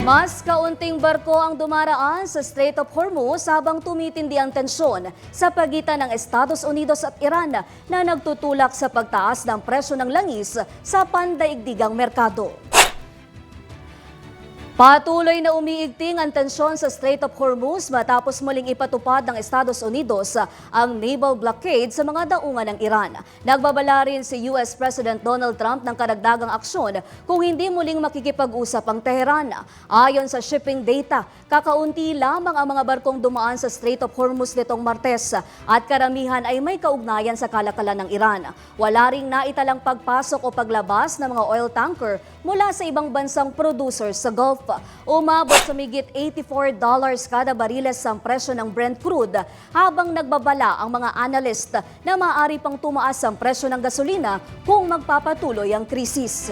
Mas kaunting barko ang dumaraan sa Strait of Hormuz habang tumitindi ang tensyon sa pagitan ng Estados Unidos at Iran na nagtutulak sa pagtaas ng presyo ng langis sa pandaigdigang merkado. Patuloy na umiigting ang tensyon sa Strait of Hormuz matapos muling ipatupad ng Estados Unidos ang naval blockade sa mga daungan ng Iran. Nagbabala rin si US President Donald Trump ng karagdagang aksyon kung hindi muling makikipag-usap ang Tehran. Ayon sa shipping data, kakaunti lamang ang mga barkong dumaan sa Strait of Hormuz nitong Martes at karamihan ay may kaugnayan sa kalakalan ng Iran. Wala ring naitalang pagpasok o paglabas ng mga oil tanker mula sa ibang bansang producers sa Gulf. Umabot sa migit $84 kada bariles ang presyo ng Brent crude habang nagbabala ang mga analyst na maaari pang tumaas ang presyo ng gasolina kung magpapatuloy ang krisis.